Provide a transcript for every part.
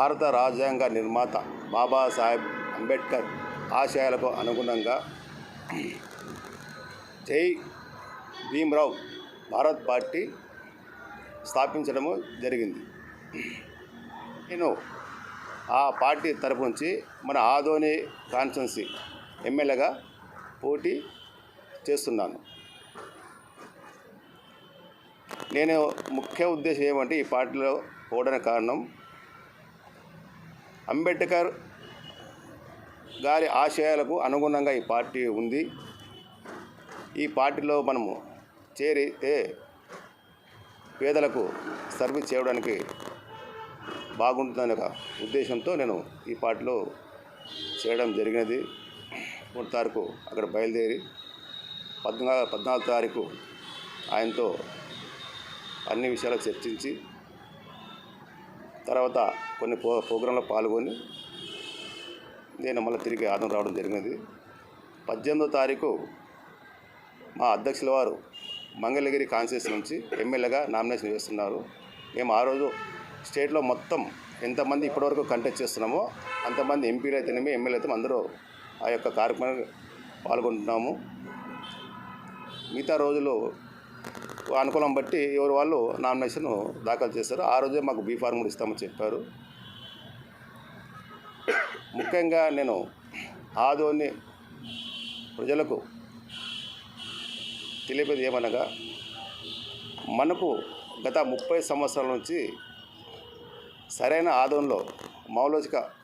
భారత రాజ్యాంగ నిర్మాత బాబాసాహెబ్ అంబేద్కర్ ఆశయాలకు అనుగుణంగా జై భీమ్రావ్ భారత్ పార్టీ స్థాపించడము జరిగింది. నేను ఆ పార్టీ తరపు నుంచి మన ఆదోని కాన్స్టిట్యున్సీ ఎమ్మెల్యేగా పోటీ చేస్తున్నాను. నేను ముఖ్య ఉద్దేశం ఏమంటే ఈ పార్టీలో పోవడానికి కారణం అంబేద్కర్ గారి ఆశయాలకు అనుగుణంగా ఈ పార్టీ ఉంది. ఈ పార్టీలో మనము చేరితే పేదలకు సర్వీస్ చేయడానికి బాగుంటుందనే ఒక ఉద్దేశంతో నేను ఈ పార్టీలో చేయడం జరిగినది. 3 తారీఖు అక్కడ బయలుదేరి 14 తారీఖు ఆయనతో అన్ని విషయాలు చర్చించి తర్వాత కొన్ని ప్రోగ్రాంలో పాల్గొని నేను మళ్ళీ తిరిగి ఆదం రావడం జరిగినది. 18వ తారీఖు మా అధ్యక్షుల వారు మంగళగిరి కాన్స్టిట్యున్సీ నుంచి ఎమ్మెల్యేగా నామినేషన్ వేస్తున్నారు. మేము ఆ రోజు స్టేట్లో మొత్తం ఎంతమంది ఇప్పటివరకు కంటెస్ట్ చేస్తున్నామో అంతమంది ఎంపీలు అయితేనేమి ఎమ్మెల్యే అయితే అందరూ ఆ యొక్క కార్యక్రమానికి పాల్గొంటున్నాము. మిగతా రోజులు అనుకూలం బట్టి ఎవరు వాళ్ళు నామినేషన్ దాఖలు చేశారు. ఆ రోజే మాకు బీ ఫార్మ్ కూడా ఇస్తామని చెప్పారు. ముఖ్యంగా నేను ఆదోని ప్రజలకు తెలిపేది ఏమనగా మనకు గత 30 సంవత్సరాల నుంచి సరైన ఆదోనిలో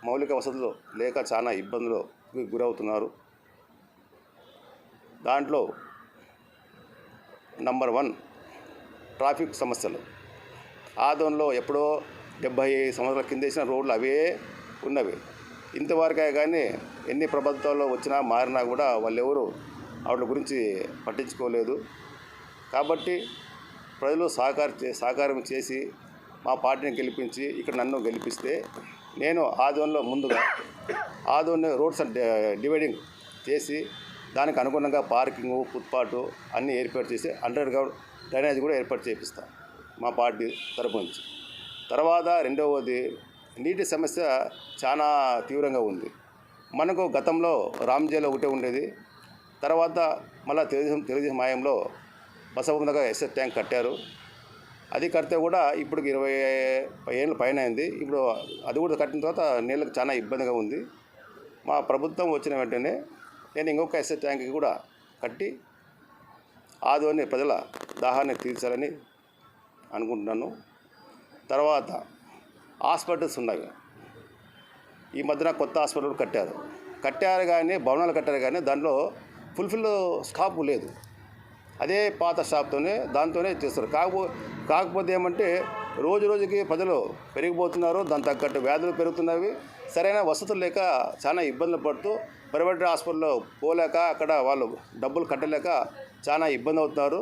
మౌలిక వసతులు లేక చాలా ఇబ్బందులకు గురవుతున్నారు. దాంట్లో నంబర్ 1 ట్రాఫిక్ సమస్యలు. ఆదోనిలో ఎప్పుడో 70 సంవత్సరాల కింద వేసిన రోడ్లు అవే ఉన్నవి. ఇంతవరకే కానీ ఎన్ని ప్రభుత్వాల్లో వచ్చినా మారినా కూడా వాళ్ళెవరు వాటి గురించి పట్టించుకోలేదు. కాబట్టి ప్రజలు సహకారం చేసి మా పార్టీని గెలిపించి ఇక్కడ నన్ను గెలిపిస్తే నేను ఆదోనిలో ముందుగా ఆదోని రోడ్స్ డివైడింగ్ చేసి దానికి అనుగుణంగా పార్కింగు ఫుట్పాత్ అన్నీ ఏర్పాటు చేసి అండర్ గ్రౌండ్ డ్రైనేజ్ కూడా ఏర్పాటు చేపిస్తాను మా పార్టీ తరపు నుంచి. తర్వాత రెండవది నీటి సమస్య చాలా తీవ్రంగా ఉంది. మనకు గతంలో రామ్జేలో ఒకటే ఉండేది. తర్వాత మళ్ళీ తెలుగుదేశం హయాంలో బసవపురం ఎస్ఎస్ ట్యాంక్ కట్టారు. అది కడితే కూడా ఇప్పుడు 20 ఏళ్ళ పైన అయింది. ఇప్పుడు అది కూడా కట్టిన తర్వాత నీళ్ళకి చాలా ఇబ్బందిగా ఉంది. మా ప్రభుత్వం వచ్చిన వెంటనే నేను ఇంకొక ఎస్ఎస్ ట్యాంక్ కూడా కట్టి ఆదోని ప్రజల దాహాన్ని తీర్చాలని అనుకుంటున్నాను. తర్వాత హాస్పిటల్స్ ఉన్నాయి. ఈ మధ్యన కొత్త హాస్పిటల్ కట్టారు కానీ భవనాలు కట్టారు కానీ దాంట్లో ఫుల్ఫిల్ స్టాప్ లేదు. అదే పాత స్టాప్తోనే దాంతోనే చేస్తారు. కాకపోతే ఏమంటే రోజుకి ప్రజలు పెరిగిపోతున్నారు. దాని తగ్గట్టు వ్యాధులు పెరుగుతున్నవి. సరైన వసతులు లేక చాలా ఇబ్బందులు పడుతూ ప్రైవేట్ హాస్పిటల్లో పోలేక అక్కడ వాళ్ళు డబ్బులు కట్టలేక చాలా ఇబ్బంది అవుతున్నారు.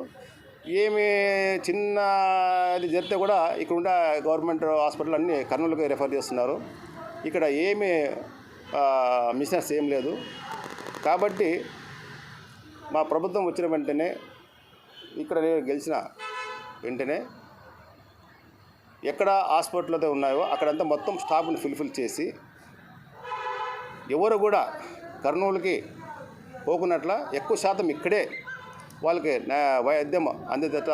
ఏమి చిన్న ఇది జరిగితే కూడా ఇక్కడ ఉండే గవర్నమెంట్ హాస్పిటల్ అన్నీ కర్నూలుకి రెఫర్ చేస్తున్నారు. ఇక్కడ ఏమి మిషనరీస్ ఏం లేదు. కాబట్టి మా ప్రభుత్వం వచ్చిన వెంటనే ఇక్కడ నేను గెలిచిన వెంటనే ఎక్కడ హాస్పిటల్ అయితే ఉన్నాయో అక్కడంతా మొత్తం స్టాఫ్ని ఫుల్ఫిల్ చేసి ఎవరు కూడా కర్నూలుకి పోకున్నట్ల ఎక్కువ శాతం ఇక్కడే వాళ్ళకి వైద్యం అందేదట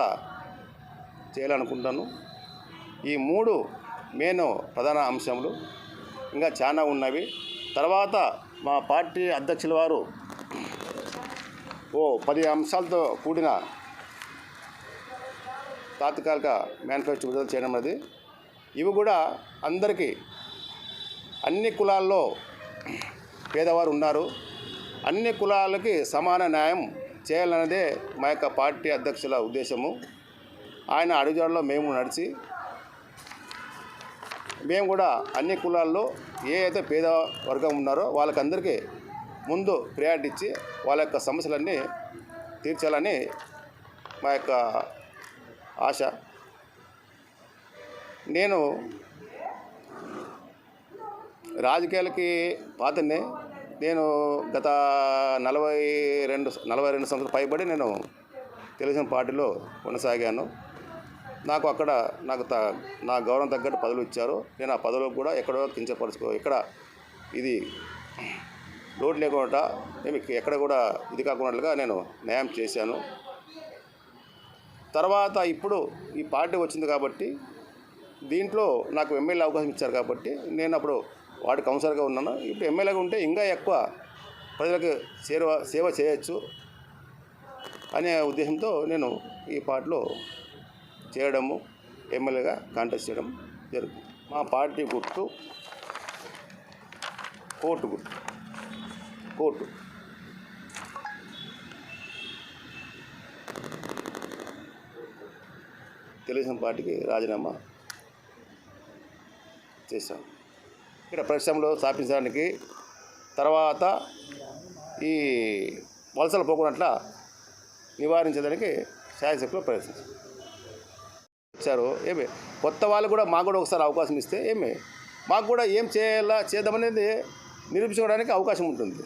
చేయాలనుకుంటాను. ఈ 3 మెయిన్ ప్రధాన అంశములు. ఇంకా చాలా ఉన్నవి. తర్వాత మా పార్టీ అధ్యక్షుల వారు 10 అంశాలతో కూడిన తాత్కాలిక మేనిఫెస్టో విడుదల చేయడం అనేది. ఇవి కూడా అందరికీ అన్ని కులాల్లో పేదవారు ఉన్నారు. అన్ని కులాలకి సమాన న్యాయం చేయాలన్నదే మా యొక్క పార్టీ అధ్యక్షుల ఉద్దేశము. ఆయన అడుగుజాడలో మేము నడిచి మేము కూడా అన్ని కులాల్లో ఏ అయితే పేద వర్గం ఉన్నారో వాళ్ళకందరికీ ముందు ప్రియారిటీ ఇచ్చి వాళ్ళ యొక్క సమస్యలన్నీ తీర్చాలని మా యొక్క ఆశ. నేను రాజకీయాలకి పాతనే. నేను గత 42 సంవత్సరాలు పైబడి నేను తెలుగుదేశం పార్టీలో కొనసాగాను. నాకు అక్కడ నా గౌరవం తగ్గట్టు పదవులు ఇచ్చారు. నేను ఆ పదవులకు కూడా ఎక్కడో ఎక్కడ ఇది లోటు లేకుండా మేము ఎక్కడ కూడా ఇది కాకున్నట్లుగా నేను న్యాయం చేశాను. తర్వాత ఇప్పుడు ఈ పార్టీ వచ్చింది కాబట్టి దీంట్లో నాకు ఎమ్మెల్యే అవకాశం ఇచ్చారు కాబట్టి నేను అప్పుడు వార్డు కౌన్సిలర్గా ఉన్నాను. ఇప్పుడు ఎమ్మెల్యేగా ఉంటే ఇంకా ఎక్కువ ప్రజలకు సేవ చేయొచ్చు అనే ఉద్దేశంతో నేను ఈ పార్టీలో చేయడము, ఎమ్మెల్యేగా కాంటెస్ట్ చేయడం జరుగుతుంది. మా పార్టీ గుర్తు కోర్టు. తెలుగుదేశం పార్టీకి రాజీనామా చేశాను. ఇక్కడ పరిశ్రమలు స్థాపించడానికి తర్వాత ఈ వలసలు పోకున్నట్ల నివారించడానికి శాయశక్తిలో ప్రయత్నించారు. ఏమి కొత్త వాళ్ళు కూడా మాకు కూడా ఒకసారి అవకాశం ఇస్తే మాకు కూడా ఏం చేద్దామనేది నిరూపించుకోవడానికి అవకాశం ఉంటుంది.